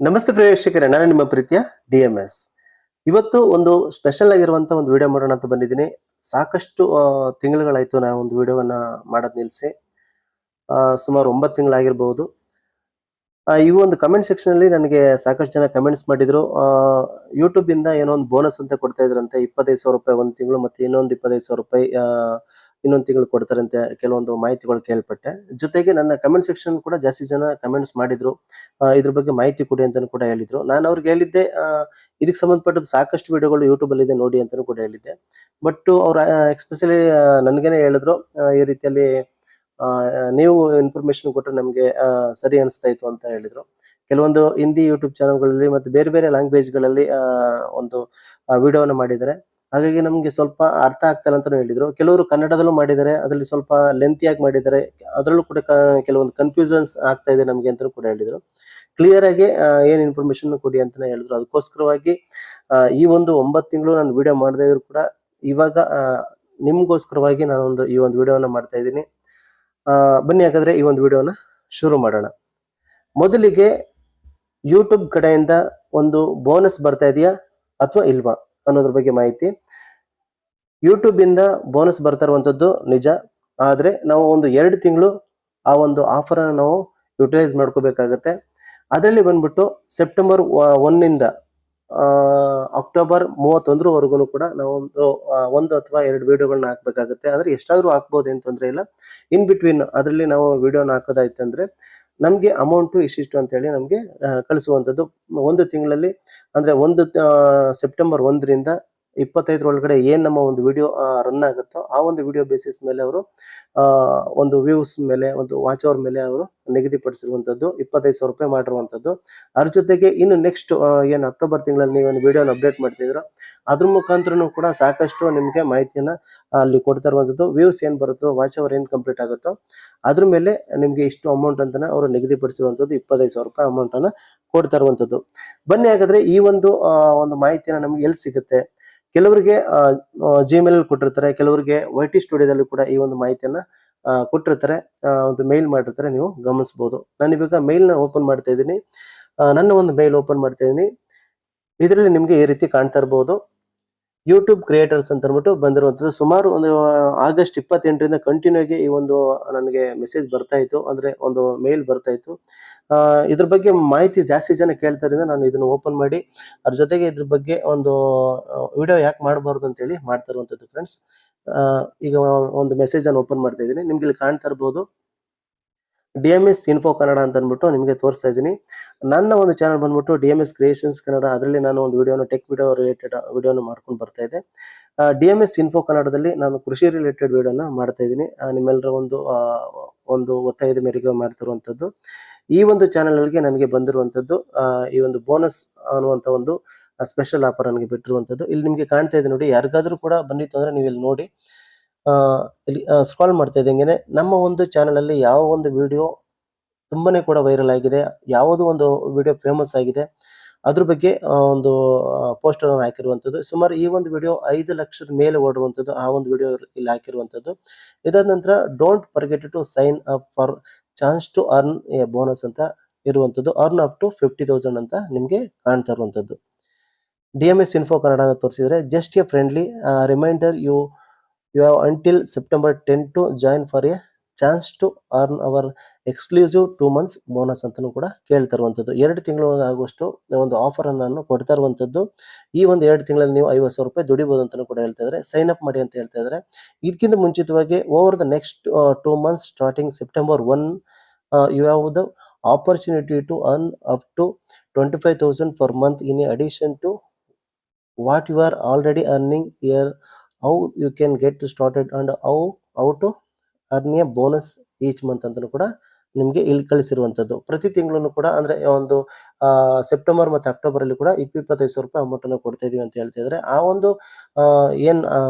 ನಮಸ್ತೆ ಪ್ರೇಕ್ಷಕರೇ, ನಾನು ನಿಮ್ಮ ಪ್ರೀತಿಯ DMS. ಇವತ್ತು ಒಂದು ಸ್ಪೆಷಲ್ ಆಗಿರುವಂತ ಒಂದು ವಿಡಿಯೋ ಮಾಡೋಣ ಅಂತ ಬಂದಿದ್ದೀನಿ. ಸಾಕಷ್ಟು ತಿಂಗಳುಗಳಾಯ್ತು ನಾವು ಒಂದು ವಿಡಿಯೋವನ್ನ ಮಾಡೋದ್ ನಿಲ್ಸಿ. ಸುಮಾರು 9 ತಿಂಗಳಾಗಿರಬಹುದು. ಈ ಒಂದು ಕಮೆಂಟ್ ಸೆಕ್ಷನ್ ಅಲ್ಲಿ ನನಗೆ ಸಾಕಷ್ಟು ಜನ ಕಮೆಂಟ್ಸ್ ಮಾಡಿದ್ರು. ಯೂಟ್ಯೂಬ್ ಇಂದ ಏನೋ ಒಂದು ಬೋನಸ್ ಅಂತ ಕೊಡ್ತಾ ಇದ್ರಂತೆ, 25,000 ರೂಪಾಯಿ ಒಂದು ತಿಂಗಳು, ಮತ್ತೆ ಇನ್ನೊಂದು 25,000 ರೂಪಾಯಿ ಇನ್ನೊಂದು ತಿಂಗಳು ಕೊಡ್ತಾರಂತೆ. ಕೆಲವೊಂದು ಮಾಹಿತಿಗಳು ಕೇಳ್ಪಟ್ಟೆ. ಜೊತೆಗೆ ನನ್ನ ಕಮೆಂಟ್ ಸೆಕ್ಷನ್ ಕೂಡ ಜಾಸ್ತಿ ಜನ ಕಮೆಂಟ್ಸ್ ಮಾಡಿದ್ರು, ಇದ್ರ ಬಗ್ಗೆ ಮಾಹಿತಿ ಕೊಡಿ ಅಂತಾನು ಕೂಡ ಹೇಳಿದ್ರು. ನಾನು ಅವ್ರಿಗೆ ಹೇಳಿದ್ದೆ, ಇದಕ್ಕೆ ಸಂಬಂಧಪಟ್ಟದ್ದು ಸಾಕಷ್ಟು ವಿಡಿಯೋಗಳು ಯೂಟ್ಯೂಬ್ ಅಲ್ಲಿ ಇದೆ ನೋಡಿ ಅಂತಾನು ಕೂಡ ಹೇಳಿದ್ದೆ. ಬಟ್ ಅವ್ರು ಎಕ್ಸ್ಪೆಷಲಿ ನನಗೇನೆ ಹೇಳಿದ್ರು, ಈ ರೀತಿಯಲ್ಲಿ ನೀವು ಇನ್ಫಾರ್ಮೇಶನ್ ಕೊಟ್ಟರೆ ನಮಗೆ ಸರಿ ಅನಿಸ್ತಾ ಇತ್ತು ಅಂತ ಹೇಳಿದ್ರು. ಕೆಲವೊಂದು ಹಿಂದಿ ಯೂಟ್ಯೂಬ್ ಚಾನಲ್ಗಳಲ್ಲಿ ಮತ್ತೆ ಬೇರೆ ಬೇರೆ ಲ್ಯಾಂಗ್ವೇಜ್ಗಳಲ್ಲಿ ಒಂದು ವಿಡಿಯೋವನ್ನು ಮಾಡಿದ್ದಾರೆ. ಹಾಗಾಗಿ ನಮಗೆ ಸ್ವಲ್ಪ ಅರ್ಥ ಆಗ್ತಿಲ್ಲ ಅಂತಾನು ಹೇಳಿದ್ರು. ಕೆಲವರು ಕನ್ನಡದಲ್ಲೂ ಮಾಡಿದ್ದಾರೆ, ಅದರಲ್ಲಿ ಸ್ವಲ್ಪ ಲೆಂತಿಯಾಗಿ ಮಾಡಿದ್ದಾರೆ, ಅದರಲ್ಲೂ ಕೂಡ ಕೆಲವೊಂದು ಕನ್ಫ್ಯೂಷನ್ಸ್ ಆಗ್ತಾ ಇದೆ ನಮಗೆ ಅಂತಾನು ಕೂಡ ಹೇಳಿದ್ರು. ಕ್ಲಿಯರ್ ಆಗಿ ಏನ್ ಇನ್ಫಾರ್ಮೇಶನ್ ಕೊಡಿ ಅಂತಾನೆ ಹೇಳಿದ್ರು. ಅದಕ್ಕೋಸ್ಕರವಾಗಿ ಈ ಒಂದು 9 ತಿಂಗಳು ನಾನು ವಿಡಿಯೋ ಮಾಡದೇ ಇದ್ರು ಕೂಡ ಇವಾಗ ನಿಮ್ಗೋಸ್ಕರವಾಗಿ ನಾನೊಂದು ಈ ಒಂದು ವಿಡಿಯೋನ ಮಾಡ್ತಾ ಇದ್ದೀನಿ. ಬನ್ನಿ ಹಾಗಾದ್ರೆ ಈ ಒಂದು ವಿಡಿಯೋನ ಶುರು ಮಾಡೋಣ. ಮೊದಲಿಗೆ ಯೂಟ್ಯೂಬ್ ಕಡೆಯಿಂದ ಒಂದು ಬೋನಸ್ ಬರ್ತಾ ಇದೆಯಾ ಅಥವಾ ಇಲ್ವಾ ಅನ್ನೋದ್ರ ಬಗ್ಗೆ ಮಾಹಿತಿ. ಯೂಟ್ಯೂಬ್ ಇಂದ ಬೋನಸ್ ಬರ್ತಾ ಇರುವಂತದ್ದು ನಿಜ. ಆದ್ರೆ ನಾವು ಒಂದು 2 ತಿಂಗಳು ಆ ಒಂದು ಆಫರ್ ಅನ್ನು ನಾವು ಯುಟಿಲೈಸ್ ಮಾಡ್ಕೋಬೇಕಾಗತ್ತೆ. ಅದರಲ್ಲಿ ಬಂದ್ಬಿಟ್ಟು ಸೆಪ್ಟೆಂಬರ್ 1 ಇಂದ ಅಕ್ಟೋಬರ್ 31 ಕೂಡ ನಾವು ಒಂದು ಅಥವಾ 2 ವಿಡಿಯೋಗಳನ್ನ ಹಾಕ್ಬೇಕಾಗುತ್ತೆ. ಅಂದ್ರೆ ಎಷ್ಟಾದ್ರೂ ಹಾಕ್ಬೋದು, ಏನ್ ತೊಂದ್ರೆ ಇಲ್ಲ. ಇನ್ ಬಿಟ್ವೀನ್ ಅದರಲ್ಲಿ ನಾವು ವಿಡಿಯೋನ ಹಾಕೋದಾಯ್ತಂದ್ರೆ ನಮ್ಗೆ ಅಮೌಂಟ್ ಇಷ್ಟಿಷ್ಟು ಅಂತ ಹೇಳಿ ನಮ್ಗೆ ಕಳಿಸುವಂತದ್ದು. ಒಂದು ತಿಂಗಳಲ್ಲಿ ಅಂದ್ರೆ ಸೆಪ್ಟೆಂಬರ್ 1ರಿಂದ 25 ಒಳಗಡೆ ಏನ್ ನಮ್ಮ ಒಂದು ವಿಡಿಯೋ ರನ್ ಆಗುತ್ತೋ ಆ ಒಂದು ವಿಡಿಯೋ ಬೇಸಿಸ್ ಮೇಲೆ ಅವರು ಒಂದು ವ್ಯೂಸ್ ಮೇಲೆ, ಒಂದು ವಾಚ್ ಅವರ್ ಮೇಲೆ ಅವರು ನಿಗದಿಪಡಿಸಿರುವಂತದ್ದು 25,000 ರೂಪಾಯಿ ಮಾಡಿರುವಂತದ್ದು. ಅದ್ರ ಜೊತೆಗೆ ಇನ್ನು ನೆಕ್ಸ್ಟ್ ಏನ್ ಅಕ್ಟೋಬರ್ ತಿಂಗಳಲ್ಲಿ ನೀವು ಒಂದು ವಿಡಿಯೋನ ಅಪ್ಡೇಟ್ ಮಾಡ್ತಿದ್ರು, ಅದ್ರ ಮುಖಾಂತರನು ಕೂಡ ಸಾಕಷ್ಟು ನಿಮ್ಗೆ ಮಾಹಿತಿಯನ್ನ ಅಲ್ಲಿ ಕೊಡ್ತಾ ಇರುವಂತದ್ದು. ವ್ಯೂಸ್ ಏನ್ ಬರುತ್ತೋ, ವಾಚ್ ಅವರ್ ಏನ್ ಕಂಪ್ಲೀಟ್ ಆಗುತ್ತೋ ಅದ್ರ ಮೇಲೆ ನಿಮ್ಗೆ ಇಷ್ಟು ಅಮೌಂಟ್ ಅಂತಾನೆ ಅವರು ನಿಗದಿಪಡಿಸಿರುವಂತದ್ದು 25,000 ರೂಪಾಯಿ ಅಮೌಂಟ್ ಅನ್ನ ಕೊಡ್ತಾ ಇರುವಂತದ್ದು. ಬನ್ನಿ ಹಾಗಾದ್ರೆ ಈ ಒಂದು ಮಾಹಿತಿನ ನಮ್ಗೆ ಎಲ್ಲಿ ಸಿಗುತ್ತೆ. ಕೆಲವರಿಗೆ ಜಿಮೇಲ್ ಅಲ್ಲಿ ಕೊಟ್ಟಿರ್ತಾರೆ, ಕೆಲವರಿಗೆ YT ಸ್ಟುಡಿಯೋದಲ್ಲಿ ಕೂಡ ಈ ಒಂದು ಮಾಹಿತಿಯನ್ನ ಕೊಟ್ಟಿರ್ತಾರೆ, ಒಂದು ಮೇಲ್ ಮಾಡಿರ್ತಾರೆ, ನೀವು ಗಮನಿಸಬಹುದು. ನಾನು ಇವಾಗ ಮೇಲ್ ನ ಓಪನ್ ಮಾಡ್ತಾ ಇದ್ದೀನಿ. ನನ್ನ ಒಂದು ಮೇಲ್ ಓಪನ್ ಮಾಡ್ತಾ ಇದ್ದೀನಿ. ಇದರಲ್ಲಿ ನಿಮ್ಗೆ ಈ ರೀತಿ ಕಾಣ್ತಾ ಇರಬಹುದು, ಯೂಟ್ಯೂಬ್ ಕ್ರಿಯೇಟರ್ಸ್ ಅಂತ ಅಂದ್ಬಿಟ್ಟು ಬಂದಿರುವಂತದ್ದು. ಸುಮಾರು ಒಂದು ಆಗಸ್ಟ್ 28ರಿಂದ ಕಂಟಿನ್ಯೂ ಆಗಿ ಈ ಒಂದು ನನಗೆ ಮೆಸೇಜ್ ಬರ್ತಾ ಇತ್ತು, ಅಂದ್ರೆ ಒಂದು ಮೇಲ್ ಬರ್ತಾ ಇತ್ತು. ಇದ್ರ ಬಗ್ಗೆ ಮಾಹಿತಿ ಜಾಸ್ತಿ ಜನ ಕೇಳ್ತಾರಿಂದ ನಾನು ಇದನ್ನ ಓಪನ್ ಮಾಡಿ ಅದ್ರ ಜೊತೆಗೆ ಇದ್ರ ಬಗ್ಗೆ ಒಂದು ವಿಡಿಯೋ ಯಾಕೆ ಮಾಡಬಾರ್ದು ಅಂತ ಹೇಳಿ ಮಾಡ್ತಾ ಇರುವಂತದ್ದು ಫ್ರೆಂಡ್ಸ್. ಈಗ ಒಂದು ಮೆಸೇಜ್ ಅನ್ನು ಓಪನ್ ಮಾಡ್ತಾ ಇದ್ದೀನಿ. ನಿಮ್ಗೆ ಇಲ್ಲಿ ಕಾಣ್ತಾ ಇರಬಹುದು DMS ಇನ್ಫೋ ಕನ್ನಡ ಅಂತ ಅಂದ್ಬಿಟ್ಟು ನಿಮಗೆ ತೋರಿಸ್ತಾ ಇದ್ದೀನಿ. ನನ್ನ ಒಂದು ಚಾನಲ್ ಬಂದ್ಬಿಟ್ಟು DMS ಕ್ರಿಯೇಷನ್ಸ್ ಕನ್ನಡ. ಅದರಲ್ಲಿ ನಾನು ಒಂದು ವಿಡಿಯೋನ ಟೆಕ್ ವಿಡಿಯೋ ರಿಲೇಟೆಡ್ ವಿಡಿಯೋನ ಮಾಡ್ಕೊಂಡು ಬರ್ತಾ ಇದ್ದೆ. DMS ಇನ್ಫೋ ಕನ್ನಡದಲ್ಲಿ ನಾನು ಕೃಷಿ ರಿಲೇಟೆಡ್ ವಿಡಿಯೋನ ಮಾಡ್ತಾ ಇದ್ದೀನಿ. ನಿಮ್ಮೆಲ್ಲರ ಒಂದು ಒತ್ತಾಯದ ಮೇರೆಗೆ ಮಾಡ್ತಿರುವಂತದ್ದು. ಈ ಒಂದು ಚಾನಲ್ ಗೆ ನನಗೆ ಬಂದಿರುವಂತದ್ದು ಈ ಒಂದು ಬೋನಸ್ ಅನ್ನುವಂತ ಒಂದು ಸ್ಪೆಷಲ್ ಆಫರ್ ನನಗೆ ಬಿಟ್ಟಿರುವಂತದ್ದು. ಇಲ್ಲಿ ನಿಮ್ಗೆ ಕಾಣ್ತಾ ಇದೆ ನೋಡಿ. ಯಾರಿಗಾದ್ರೂ ಕೂಡ ಬಂದಿತ್ತು ಅಂದ್ರೆ ನೀವು ಇಲ್ಲಿ ನೋಡಿ, ಇಲ್ಲಿ ಸ್ಕ್ರಾಲ್ ಮಾಡ್ತಾ ಇದ್ದಂಗೆನೆ ನಮ್ಮ ಒಂದು ಚಾನಲ್ ಅಲ್ಲಿ ಯಾವ ಒಂದು ವಿಡಿಯೋ ತುಂಬಾನೇ ಕೂಡ ವೈರಲ್ ಆಗಿದೆ, ಯಾವುದೋ ಒಂದು ವಿಡಿಯೋ ಫೇಮಸ್ ಆಗಿದೆ, ಅದ್ರ ಬಗ್ಗೆ ಒಂದು ಪೋಸ್ಟರ್ ಅನ್ನು ಹಾಕಿರುವಂತದ್ದು. ಸುಮಾರು ಈ ಒಂದು ವಿಡಿಯೋ 5 ಲಕ್ಷದ ಮೇಲೆ ಓಡುವಂತದ್ದು. ಆ ಒಂದು ವಿಡಿಯೋ ಇಲ್ಲಿ ಹಾಕಿರುವಂತದ್ದು. ಇದಾದ ನಂತರ don't forget to sign up for chance to earn a bonus ಅಂತ ಇರುವಂತದ್ದು. ಅರ್ನ್ ಅಪ್ ಟು 50,000 ಅಂತ ನಿಮ್ಗೆ ಕಾಣ್ತಾ ಇರುವಂತದ್ದು. DMS ಇನ್ಫೋ ಕನ್ನಡ ಅಂತ ತೋರಿಸಿದ್ರೆ just a friendly reminder, you have until September 10 to join for a chance to earn our exclusive 2 months bonus ಅಂತಾನು ಕೂಡ ಕೇಳ್ತಾ ಇರುವಂತದ್ದು. 2 ತಿಂಗಳು ಆಗುವಷ್ಟು ಒಂದು ಆಫರ್ ಅನ್ನು ಕೊಡ್ತಾ ಇರುವಂತದ್ದು. ಈ ಒಂದು 2 ತಿಂಗಳಲ್ಲಿ ನೀವು 50,000 ರೂಪಾಯಿ ದುಡಿಬಹುದು ಅಂತಾನು ಕೂಡ ಹೇಳ್ತಾ ಇದ್ದಾರೆ. ಸೈನ್ ಅಪ್ ಮಾಡಿ ಅಂತ ಹೇಳ್ತಾ ಇದ್ದಾರೆ. ಇದಕ್ಕಿಂತ ಮುಂಚಿತವಾಗಿ over the next 2 months starting September 1, you have the opportunity to earn up to 25,000 per month in addition to what you are already earning here. How you can get started and how to earn a bonus each month ಅಂತಾನು ಕೂಡ ನಿಮ್ಗೆ ಇಲ್ಲಿ ಕಳಿಸಿರುವಂತದ್ದು. ಪ್ರತಿ ತಿಂಗಳು ಕೂಡ ಅಂದ್ರೆ ಒಂದು September ಮತ್ತೆ ಅಕ್ಟೋಬರ್ ಅಲ್ಲಿ ಕೂಡ 25,000 ರೂಪಾಯಿ ಅಮೌಂಟ್ ಅನ್ನು ಕೊಡ್ತಾ ಇದೀವಿ ಅಂತ ಹೇಳ್ತಾ ಇದ್ದಾರೆ. ಆ ಒಂದು ಏನ್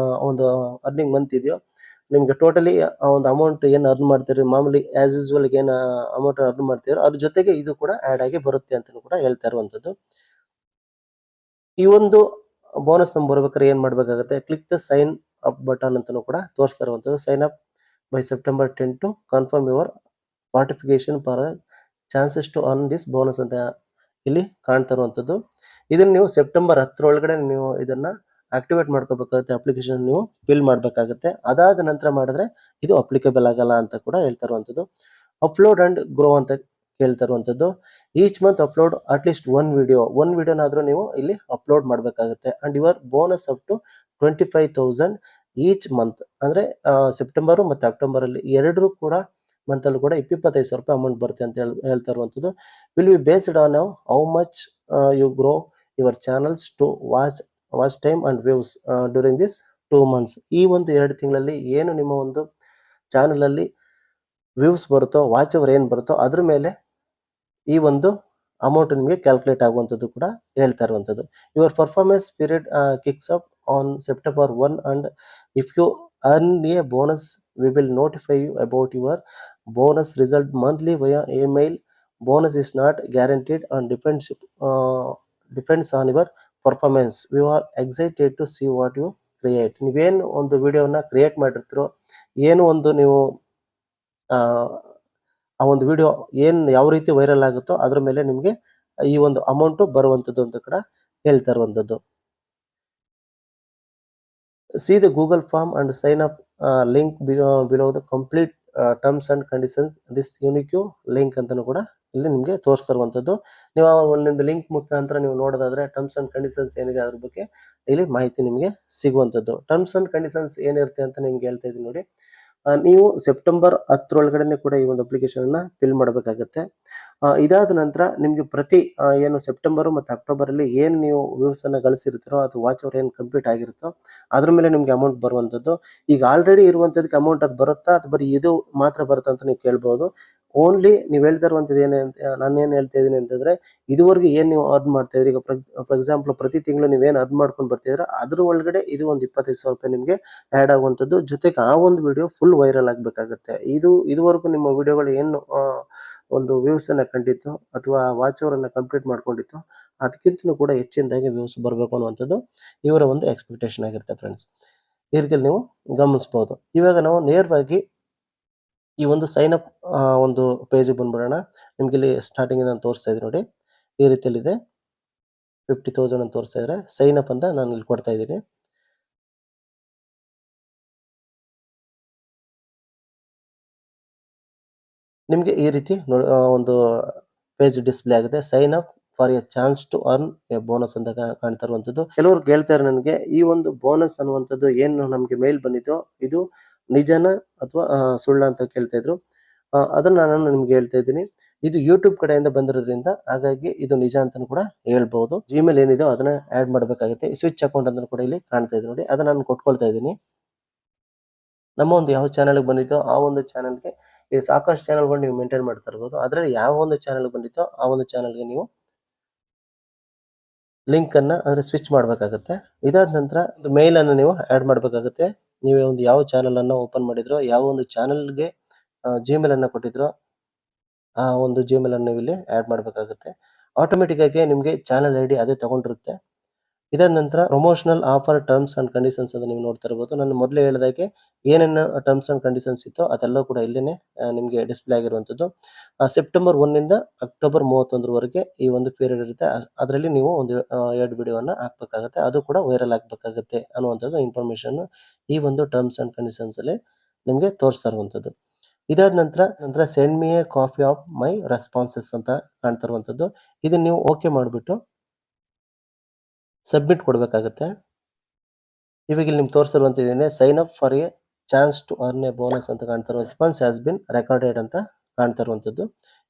ಒಂದು ಅರ್ನಿಂಗ್ ಮಂತ್ ಇದೆಯೋ ನಿಮ್ಗೆ ಟೋಟಲಿ ಒಂದು ಅಮೌಂಟ್ ಏನ್ ಅರ್ನ್ ಮಾಡ್ತೀರಿ, ಮಾಮೂಲಿ ಆಸ್ ಯೂಸ್ವಲ್ ಏನ್ ಅಮೌಂಟ್ ಅರ್ನ್ ಮಾಡ್ತೀರೋ ಅದ್ರ ಜೊತೆಗೆ ಇದು ಕೂಡ ಆಡ್ ಆಗಿ ಬರುತ್ತೆ ಅಂತ ಕೂಡ ಹೇಳ್ತಾ ಇರುವಂತದ್ದು. ಈ ಒಂದು ಬೋನಸ್ ನಮ್ಗೆ ಬರ್ಬೇಕಾದ್ರೆ ಏನ್ ಮಾಡ್ಬೇಕಾಗುತ್ತೆ, click the sign up button ಅಂತಾನು ಕೂಡ ತೋರಿಸ್ತಾ ಇರುವಂತದ್ದು. Sign up by September 10 to confirm your participation for chances to earn this bonus ಅಂತ ಇಲ್ಲಿ ಕಾಣ್ತಾ ಇರುವಂಥದ್ದು. ಇದನ್ನ ನೀವು ಸೆಪ್ಟೆಂಬರ್ 10 ಒಳಗಡೆ ನೀವು ಇದನ್ನ ಆಕ್ಟಿವೇಟ್ ಮಾಡ್ಕೋಬೇಕಾಗುತ್ತೆ. ಅಪ್ಲಿಕೇಶನ್ ನೀವು ಫಿಲ್ ಮಾಡಬೇಕಾಗುತ್ತೆ. ಅದಾದ ನಂತರ ಮಾಡಿದ್ರೆ ಇದು ಅಪ್ಲಿಕೇಬಲ್ ಆಗಲ್ಲ ಅಂತ ಕೂಡ ಹೇಳ್ತಾ ಇರುವಂಥದ್ದು. ಅಪ್ಲೋಡ್ ಅಂಡ್ ಗ್ರೋ ಅಂತ ಕೇಳ್ತಾ ಇರುವಂಥದ್ದು. Each month upload at least one ವಿಡಿಯೋನಾದ್ರೂ ನೀವು ಇಲ್ಲಿ ಅಪ್ಲೋಡ್ ಮಾಡಬೇಕಾಗುತ್ತೆ. And your bonus up to 25,000 each month. ಅಂದ್ರೆ ಸೆಪ್ಟೆಂಬರ್ ಮತ್ತು ಅಕ್ಟೋಬರ್ ಅಲ್ಲಿ ಎರಡರೂ ಕೂಡ ಮಂತ್ ಅಲ್ಲೂ ಕೂಡ 25,000 ರೂಪಾಯಿ ಅಮೌಂಟ್ ಬರುತ್ತೆ ಅಂತ ಹೇಳ್ತಾ ಇರುವಂಥದ್ದು. Will be based on how much you grow your channels to watch time and views during this 2 months. ಈ ಒಂದು 2 ತಿಂಗಳಲ್ಲಿ ಏನು ನಿಮ್ಮ ಒಂದು ಚಾನಲ್ ಅಲ್ಲಿ ವ್ಯೂಸ್ ಬರುತ್ತೋ, ವಾಚ್ ಅವರ್ ಏನು ಬರುತ್ತೋ ಅದ್ರ ಮೇಲೆ ಈ ಒಂದು ಅಮೌಂಟ್ ನಿಮಗೆ ಕ್ಯಾಲ್ಕುಲೇಟ್ ಆಗುವಂಥದ್ದು ಕೂಡ ಹೇಳ್ತಾ ಇರುವಂಥದ್ದು. Your performance period kicks up on September 1 and if you earn a bonus we will notify you about your bonus result monthly via email. Bonus is not guaranteed and depends on your performance. We are excited to see what you create. ನೀವೇನು ಒಂದು ವಿಡಿಯೋನ create ಮಾಡಿರ್ತೀರೋ, ಏನು ಒಂದು ನೀವು ಆ ಒಂದು video ಯಾವ ರೀತಿ ವೈರಲ್ ಆಗುತ್ತೋ ಅದ್ರ ಮೇಲೆ ನಿಮಗೆ ಈ ಒಂದು ಅಮೌಂಟ್ ಬರುವಂಥದ್ದು ಅಂತ ಕೂಡ ಹೇಳ್ತಾ ಇರುವಂಥದ್ದು. See the Google form and sign up link below the complete terms and conditions. This unique link ಅಂತಾನು ಕೂಡ ಇಲ್ಲಿ ನಿಮಗೆ ತೋರಿಸ್ತಾ ಇರುವಂಥದ್ದು. ನೀವು ಒಂದೊಂದು ಲಿಂಕ್ ಮುಖಾಂತರ ನೀವು ನೋಡೋದಾದ್ರೆ ಟರ್ಮ್ಸ್ ಅಂಡ್ ಕಂಡೀಷನ್ಸ್ ಏನಿದೆ ಅದ್ರ ಬಗ್ಗೆ ಇಲ್ಲಿ ಮಾಹಿತಿ ನಿಮಗೆ ಸಿಗುವಂಥದ್ದು. ಟರ್ಮ್ಸ್ ಅಂಡ್ ಕಂಡೀಷನ್ಸ್ ಏನಿರುತ್ತೆ ಅಂತ ನಿಮ್ಗೆ ಹೇಳ್ತಾ ಇದ್ದೀನಿ ನೋಡಿ. ನೀವು ಸೆಪ್ಟೆಂಬರ್ 10 ಒಳಗಡೆ ಕೂಡ ಈ ಒಂದು ಅಪ್ಲಿಕೇಶನ್ ಅನ್ನ ಫಿಲ್ ಮಾಡಬೇಕಾಗುತ್ತೆ. ಇದಾದ ನಂತರ ನಿಮ್ಗೆ ಪ್ರತಿ ಏನು ಸೆಪ್ಟೆಂಬರ್ ಮತ್ತು ಅಕ್ಟೋಬರ್ ಅಲ್ಲಿ ಏನು ನೀವು ವ್ಯೂಸ್ ಅನ್ನ ಗಳಿಸಿರ್ತೀರೋ ಅಥವಾ ವಾಚ್ ಅವರ್ ಏನು ಕಂಪ್ಲೀಟ್ ಆಗಿರುತ್ತೋ ಅದ್ರ ಮೇಲೆ ನಿಮ್ಗೆ ಅಮೌಂಟ್ ಬರುವಂಥದ್ದು. ಈಗ ಆಲ್ರೆಡಿ ಇರುವಂಥದ್ದಕ್ಕೆ ಅಮೌಂಟ್ ಅದು ಬರುತ್ತಾ, ಅದು ಬರೀ ಇದು ಮಾತ್ರ ಬರುತ್ತಾ ಅಂತ ನೀವು ಕೇಳ್ಬೋದು. ಓನ್ಲಿ ನೀವು ಹೇಳ್ತಾ ಇರುವಂಥದ್ದು ನಾನು ಏನು ಹೇಳ್ತಾ ಇದ್ದೀನಿ ಅಂತಂದ್ರೆ, ಇದುವರೆಗೆ ಏನು ನೀವು ಅರ್ನ್ ಮಾಡ್ತಾ ಇದ್ರಿ, ಈಗ ಫಾರ್ ಎಕ್ಸಾಂಪಲ್ ಪ್ರತಿ ತಿಂಗಳು ನೀವೇನು ಅರ್ನ್ ಮಾಡ್ಕೊಂಡು ಬರ್ತಿದ್ರೆ ಅದ್ರ ಒಳಗಡೆ ಇದು ಒಂದು 25,000 ರೂಪಾಯಿ ನಿಮಗೆ ಆ್ಯಡ್ ಆಗುವಂಥದ್ದು. ಜೊತೆಗೆ ಆ ಒಂದು ವಿಡಿಯೋ ಫುಲ್ ವೈರಲ್ ಆಗಬೇಕಾಗುತ್ತೆ. ಇದುವರೆಗೂ ನಿಮ್ಮ ವಿಡಿಯೋಗಳು ಏನು ಒಂದು ವ್ಯೂಸ್ ಅನ್ನ ಕಂಡಿತ್ತು ಅಥವಾ ವಾಚ್ ಅವರ್ ಅನ್ನ ಕಂಪ್ಲೀಟ್ ಮಾಡ್ಕೊಂಡಿತ್ತು ಅದಕ್ಕಿಂತಲೂ ಕೂಡ ಹೆಚ್ಚಿನದಾಗಿ ವ್ಯೂಸ್ ಬರಬೇಕು ಅನ್ನುವಂಥದ್ದು ಇವರ ಒಂದು ಎಕ್ಸ್ಪೆಕ್ಟೇಷನ್ ಆಗಿರುತ್ತೆ ಫ್ರೆಂಡ್ಸ್. ಈ ರೀತಿಯಲ್ಲಿ ನೀವು ಗಮನಿಸಬಹುದು. ಇವಾಗ ನಾವು ನೇರವಾಗಿ ಈ ಒಂದು ಸೈನ್ ಅಪ್ ಒಂದು ಪೇಜಿಗೆ ಬಂದ್ಬಿಡೋಣ. ನಿಮ್ಗೆ ಇಲ್ಲಿ ಸ್ಟಾರ್ಟಿಂಗ್ ನಾನು ತೋರಿಸ್ತಾ ಇದ್ದೀನಿ ನೋಡಿ, ಈ ರೀತಿಯಲ್ಲಿದೆ. 50,000 ಅಂತ ತೋರಿಸ್ತಾ ಇದ್ದಾರೆ. ಸೈನ್ ಅಪ್ ಅಂತ ನಾನು ಇಲ್ಲಿ ಕೊಡ್ತಾ ಇದ್ದೀನಿ. ನಿಮಗೆ ಈ ರೀತಿ ಒಂದು ಪೇಜ್ ಡಿಸ್ಪ್ಲೇ ಆಗಿದೆ. Sign up for a chance to earn a bonus ಅಂತ ಕಾಣ್ತಾ ಇರುವಂಥದ್ದು. ಕೆಲವರು ಕೇಳ್ತಾರೆ ನನಗೆ, ಈ ಒಂದು ಬೋನಸ್ ಅನ್ನುವಂಥದ್ದು ಏನು ನಮಗೆ ಮೇಲ್ ಬಂದಿತ್ತು ಇದು ನಿಜನ ಅಥವಾ ಸುಳ್ಳ ಅಂತ ಕೇಳ್ತಾ ಇದ್ರು. ಅದನ್ನ ನಾನು ನಿಮ್ಗೆ ಹೇಳ್ತಾ ಇದ್ದೀನಿ. ಇದು ಯೂಟ್ಯೂಬ್ ಕಡೆಯಿಂದ ಬಂದಿರೋದ್ರಿಂದ ಹಾಗಾಗಿ ಇದು ನಿಜ ಅಂತಾನು ಕೂಡ ಹೇಳ್ಬಹುದು. ಜಿಮೇಲ್ ಏನಿದೆ ಅದನ್ನ ಆಡ್ ಮಾಡಬೇಕಾಗುತ್ತೆ. ಸ್ವಿಚ್ ಅಕೌಂಟ್ ಅಂತ ಕೂಡ ಇಲ್ಲಿ ಕಾಣ್ತಾ ಇದೆ ನೋಡಿ, ಅದನ್ನ ನಾನು ಕೊಟ್ಕೊಳ್ತಾ ಇದ್ದೀನಿ. ನಮ್ಮ ಒಂದು ಯಾವ ಚಾನಲ್ಗೆ ಬಂದಿತ್ತೋ ಆ ಒಂದು ಚಾನಲ್ಗೆ, ಈ ಸಾಕಷ್ಟು ಚಾನಲ್ಗಳು ನೀವು ಮೇಂಟೈನ್ ಮಾಡ್ತಾ ಇರ್ಬೋದು. ಅದರಲ್ಲಿ ಯಾವ ಒಂದು ಚಾನಲ್ ಬಂದಿತ್ತೋ ಆ ಒಂದು ಚಾನಲ್ಗೆ ನೀವು ಲಿಂಕ್ ಅನ್ನ ಅಂದ್ರೆ ಸ್ವಿಚ್ ಮಾಡಬೇಕಾಗುತ್ತೆ. ಇದಾದ ನಂತರ ಮೇಲ್ ಅನ್ನು ನೀವು ಆಡ್ ಮಾಡಬೇಕಾಗುತ್ತೆ. ನೀವು ಒಂದು ಯಾವ ಚಾನಲ್ ಅನ್ನ ಓಪನ್ ಮಾಡಿದ್ರೋ, ಯಾವ ಒಂದು ಚಾನಲ್ಗೆ ಜಿಮೇಲ್ ಅನ್ನ ಕೊಟ್ಟಿದ್ರೋ ಆ ಒಂದು ಜಿಮೇಲ್ ಅನ್ನು ನೀವು ಇಲ್ಲಿ ಆಡ್ ಮಾಡಬೇಕಾಗುತ್ತೆ. ಆಟೋಮೆಟಿಕ್ ಆಗಿ ನಿಮಗೆ ಚಾನಲ್ ಐಡಿ ಅದೇ ತಗೊಂಡಿರುತ್ತೆ. ಇದಾದ ನಂತರ promotional offer terms and conditions ಅಂತ ನೀವು ನೋಡ್ತಾ ಇರಬಹುದು. ನಾನು ಮೊದಲೇ ಹೇಳಿದಾಗೆ ಏನೇನು ಟರ್ಮ್ಸ್ ಅಂಡ್ ಕಂಡೀಷನ್ಸ್ ಇತ್ತೋ ಅದೆಲ್ಲ ಕೂಡ ಇಲ್ಲೇನೆ ನಿಮಗೆ ಡಿಸ್ಪ್ಲೇ ಆಗಿರುವಂಥದ್ದು. ಸೆಪ್ಟೆಂಬರ್ 1 ಇಂದ ಅಕ್ಟೋಬರ್ 31 ವರೆಗೆ ಈ ಒಂದು ಪೀರಿಯಡ್ ಇರುತ್ತೆ. ಅದರಲ್ಲಿ ನೀವು ಒಂದು 2 ವಿಡಿಯೋನ ಹಾಕಬೇಕಾಗುತ್ತೆ. ಅದು ಕೂಡ ವೈರಲ್ ಆಗಬೇಕಾಗುತ್ತೆ ಅನ್ನುವಂಥದ್ದು ಇನ್ಫಾರ್ಮೇಶನ್ ಈ ಒಂದು ಟರ್ಮ್ಸ್ ಅಂಡ್ ಕಂಡೀಷನ್ಸ್ ಅಲ್ಲಿ ನಿಮಗೆ ತೋರಿಸ್ತಾ ಇರುವಂಥದ್ದು. ಇದಾದ ನಂತರ send me a copy of my responses ಅಂತ ಕಾಣ್ತಾ ಇರುವಂಥದ್ದು. ಇದನ್ನ ನೀವು ಓಕೆ ಮಾಡಿಬಿಟ್ಟು ಸಬ್ಮಿಟ್ ಕೊಡಬೇಕಾಗುತ್ತೆ. ಇವಾಗ ಇಲ್ಲಿ ನಿಮ್ಗೆ ತೋರಿಸಿರುವಂಥದ್ದೇನೆ sign up for a chance to earn a bonus ಅಂತ ಕಾಣ್ತಾ ರೆಸ್ಪಾನ್ಸ್ ಹ್ಯಾಸ್ ಬಿನ್ ರೆಕಾರ್ಡೆಡ್ ಅಂತ ಕಾಣ್ತಾ ಇರುವಂಥದ್ದು.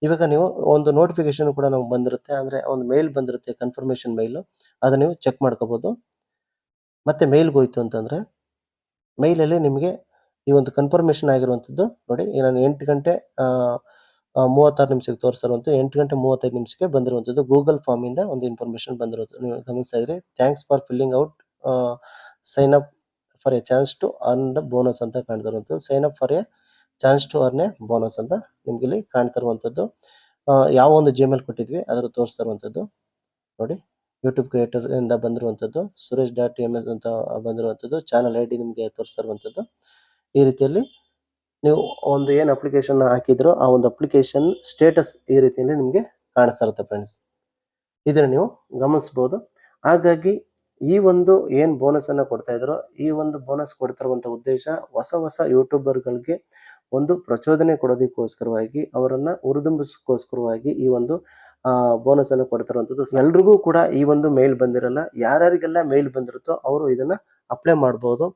ಇವಾಗ ನೀವು ಒಂದು ನೋಟಿಫಿಕೇಶನ್ ಕೂಡ ನಮ್ಗೆ ಬಂದಿರುತ್ತೆ, ಅಂದರೆ ಒಂದು ಮೇಲ್ ಬಂದಿರುತ್ತೆ, ಕನ್ಫರ್ಮೇಷನ್ ಮೇಲು. ಅದನ್ನ ನೀವು ಚೆಕ್ ಮಾಡ್ಕೋಬೋದು. ಮತ್ತೆ ಮೇಲ್ಗೆ ಹೋಯ್ತು ಅಂತಂದರೆ ಮೇಲಲ್ಲಿ ನಿಮಗೆ ಈ ಒಂದು ಕನ್ಫರ್ಮೇಷನ್ ಆಗಿರುವಂಥದ್ದು ನೋಡಿ, ನಾನು 8 ಗಂಟೆ 36 ನಿಮಿಷಕ್ಕೆ ತೋರಿಸಿರುವಂಥದ್ದು 8 ಗಂಟೆ 35 ನಿಮಿಷಕ್ಕೆ ಬಂದಿರುವಂಥದ್ದು ಗೂಗಲ್ ಫಾರ್ಮಿಂದ ಒಂದು ಇನ್ಫಾರ್ಮೇಷನ್ ಬಂದಿರೋದು ನೀವು ಗಮನಿಸ್ತಾ ಇದ್ರಿ. Thanks for filling out sign up for a chance to earn the bonus ಅಂತ ಕಾಣ್ತಾ ಇರುವಂಥದ್ದು. Sign up for a chance to earn a bonus ಅಂತ ನಿಮ್ಗೆ ಇಲ್ಲಿ ಕಾಣ್ತಾ ಇರುವಂಥದ್ದು. ಯಾವ ಒಂದು ಜಿಮೇಲ್ ಕೊಟ್ಟಿದ್ವಿ ಅದರ ತೋರಿಸ್ತಾ ಇರುವಂಥದ್ದು ನೋಡಿ. ಯೂಟ್ಯೂಬ್ ಕ್ರಿಯೇಟರ್ ಇಂದ ಬಂದಿರುವಂಥದ್ದು suresh.ms ಅಂತ ಬಂದಿರುವಂಥದ್ದು. ಚಾನಲ್ ಐ ಡಿ ನಿಮಗೆ ತೋರಿಸ್ತಾ ಇರುವಂಥದ್ದು. ಈ ರೀತಿಯಲ್ಲಿ ನೀವು ಒಂದು ಏನು ಅಪ್ಲಿಕೇಶನ್ ಹಾಕಿದ್ರು ಆ ಒಂದು ಅಪ್ಲಿಕೇಶನ್ ಸ್ಟೇಟಸ್ ಈ ರೀತಿಯಲ್ಲಿ ನಿಮಗೆ ಕಾಣಿಸ್ತಾ ಇರುತ್ತೆ ಫ್ರೆಂಡ್ಸ್. ಇದನ್ನ ನೀವು ಗಮನಿಸಬಹುದು. ಹಾಗಾಗಿ ಈ ಒಂದು ಏನ್ ಬೋನಸ್ ಅನ್ನ ಕೊಡ್ತಾ ಇದ್ರು, ಈ ಒಂದು ಬೋನಸ್ ಕೊಡ್ತಿರುವಂತ ಉದ್ದೇಶ ಹೊಸ ಯೂಟ್ಯೂಬರ್ಗಳಿಗೆ ಒಂದು ಪ್ರಚೋದನೆ ಕೊಡೋದಕ್ಕೋಸ್ಕರವಾಗಿ, ಅವರನ್ನ ಹುರಿದುಂಬಿಸೋಸ್ಕರವಾಗಿ ಈ ಒಂದು ಬೋನಸ್ ಅನ್ನು ಕೊಡ್ತಿರುವಂತದ್ದು. ಎಲ್ರಿಗೂ ಕೂಡ ಈ ಒಂದು ಮೇಲ್ ಬಂದಿರಲ್ಲ. ಯಾರ್ಯಾರಿಗೆಲ್ಲ ಮೇಲ್ ಬಂದಿರುತ್ತೋ ಅವರು ಇದನ್ನ ಅಪ್ಲೈ ಮಾಡಬಹುದು.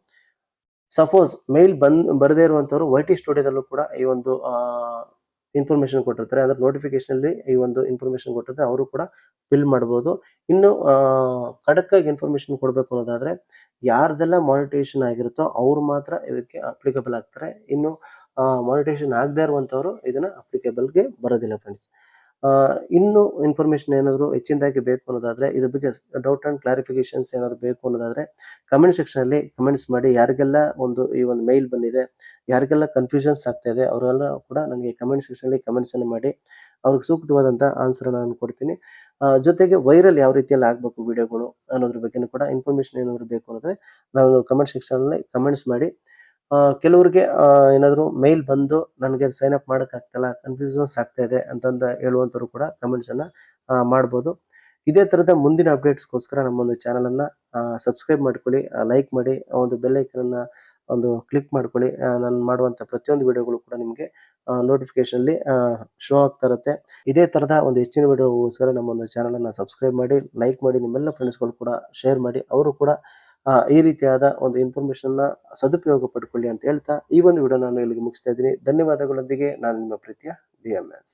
ಸಪೋಸ್ ಮೇಲ್ ಬರದೇ ಇರುವಂತವ್ರು YT ಸ್ಟುಡಿಯೋದಲ್ಲೂ ಕೂಡ ಈ ಒಂದು ಇನ್ಫಾರ್ಮೇಶನ್ ಕೊಟ್ಟಿರ್ತಾರೆ. ಅದ್ರ ನೋಟಿಫಿಕೇಶನ್ ಅಲ್ಲಿ ಈ ಒಂದು ಇನ್ಫಾರ್ಮೇಶನ್ ಕೊಟ್ಟಿರ್ತಾರೆ, ಅವರು ಕೂಡ ಫಿಲ್ ಮಾಡಬಹುದು. ಇನ್ನು ಖಡಕ್ ಆಗಿ ಇನ್ಫಾರ್ಮೇಶನ್ ಕೊಡಬೇಕು ಅನ್ನೋದಾದ್ರೆ, ಯಾರ್ದೆಲ್ಲ ಮಾನಿಟೈಸೇಷನ್ ಆಗಿರುತ್ತೋ ಅವ್ರು ಮಾತ್ರ ಇದಕ್ಕೆ ಅಪ್ಲಿಕಬಲ್ ಆಗ್ತಾರೆ. ಇನ್ನು ಮಾನಿಟೈಸೇಷನ್ ಆಗದೆ ಇರುವಂತವ್ರು ಇದನ್ನ ಅಪ್ಲಿಕೇಬಲ್ಗೆ ಬರೋದಿಲ್ಲ ಫ್ರೆಂಡ್ಸ್. ಇನ್ನು ಇನ್ಫಾರ್ಮೇಶನ್ ಏನಾದ್ರು ಹೆಚ್ಚಿನದಾಗಿ ಬೇಕು ಅನ್ನೋದಾದ್ರೆ, ಇದ್ರ ಬಗ್ಗೆ ಡೌಟ್ ಅಂಡ್ ಕ್ಲಾರಿಫಿಕೇಶನ್ಸ್ ಏನಾದ್ರು ಬೇಕು ಅನ್ನೋದಾದ್ರೆ ಕಮೆಂಟ್ ಸೆಕ್ಷನ್ ಅಲ್ಲಿ ಕಮೆಂಟ್ಸ್ ಮಾಡಿ. ಯಾರಿಗೆಲ್ಲ ಈ ಒಂದು ಮೇಲ್ ಬಂದಿದೆ, ಯಾರಿಗೆಲ್ಲ ಕನ್ಫ್ಯೂಷನ್ಸ್ ಆಗ್ತಾ ಇದೆ, ಅವರೆಲ್ಲ ಕೂಡ ನನಗೆ ಕಮೆಂಟ್ ಸೆಕ್ಷನ್ ಅಲ್ಲಿ ಕಮೆಂಟ್ಸ್ ಅನ್ನು ಮಾಡಿ. ಅವ್ರಿಗೆ ಸೂಕ್ತವಾದಂತ ಆನ್ಸರ್ ನಾನು ಕೊಡ್ತೀನಿ. ಜೊತೆಗೆ ವೈರಲ್ ಯಾವ ರೀತಿಯಲ್ಲಿ ಆಗ್ಬೇಕು ವಿಡಿಯೋಗಳು ಅನ್ನೋದ್ರ ಬಗ್ಗೆನೂ ಕೂಡ ಇನ್ಫಾರ್ಮೇಶನ್ ಏನಾದ್ರು ಬೇಕು ಅಂದ್ರೆ ನಾವು ಕಮೆಂಟ್ ಸೆಕ್ಷನ್ ಅಲ್ಲಿ ಕಮೆಂಟ್ಸ್ ಮಾಡಿ. ಕೆಲವರಿಗೆ ಏನಾದ್ರು ಮೇಲ್ ಬಂದು ನನಗೆ ಸೈನ್ ಅಪ್ ಮಾಡಕ್ ಆಗ್ತಿಲ್ಲ, ಕನ್ಫ್ಯೂಷನ್ಸ್ ಆಗ್ತಾ ಇದೆ ಅಂತಂದ ಹೇಳುವಂತವ್ರು ಕೂಡ ಕಮೆಂಟ್ಸ್ ಅನ್ನ ಮಾಡ್ಬೋದು. ಇದೇ ತರದ ಮುಂದಿನ ಅಪ್ಡೇಟ್ಸ್ಗೋಸ್ಕರ ನಮ್ಮ ಒಂದು ಚಾನಲ್ ಅನ್ನ ಸಬ್ಸ್ಕ್ರೈಬ್ ಮಾಡ್ಕೊಳ್ಳಿ, ಲೈಕ್ ಮಾಡಿ, ಒಂದು ಬೆಲ್ ಐಕನ್ ಅನ್ನ ಒಂದು ಕ್ಲಿಕ್ ಮಾಡ್ಕೊಳ್ಳಿ. ನಾನು ಮಾಡುವಂತ ಪ್ರತಿಯೊಂದು ವಿಡಿಯೋಗಳು ಕೂಡ ನಿಮಗೆ ನೋಟಿಫಿಕೇಶನ್ ಅಲ್ಲಿ ಶೋ ಆಗ್ತಾ ಇರುತ್ತೆ. ಇದೇ ತರದ ಒಂದು ಹೆಚ್ಚಿನ ವಿಡಿಯೋಗೋಸ್ಕರ ನಮ್ಮ ಒಂದು ಚಾನಲ್ ಅನ್ನ ಸಬ್ಸ್ಕ್ರೈಬ್ ಮಾಡಿ, ಲೈಕ್ ಮಾಡಿ, ನಿಮ್ಮೆಲ್ಲ ಫ್ರೆಂಡ್ಸ್ಗಳು ಕೂಡ ಶೇರ್ ಮಾಡಿ, ಅವರು ಕೂಡ ಈ ರೀತಿಯಾದ ಒಂದು ಇನ್ಫಾರ್ಮೇಶನ್ ನ ಸದುಪಯೋಗ ಪಡ್ಕೊಳ್ಳಿ ಅಂತ ಹೇಳ್ತಾ ಈ ಒಂದು ವಿಡಿಯೋ ನಾನು ಇಲ್ಲಿಗೆ ಮುಗಿಸ್ತಾ ಇದ್ದೀನಿ. ಧನ್ಯವಾದಗಳೊಂದಿಗೆ ನಾನು ನಿಮ್ಮ ಪ್ರೀತಿಯ DMS.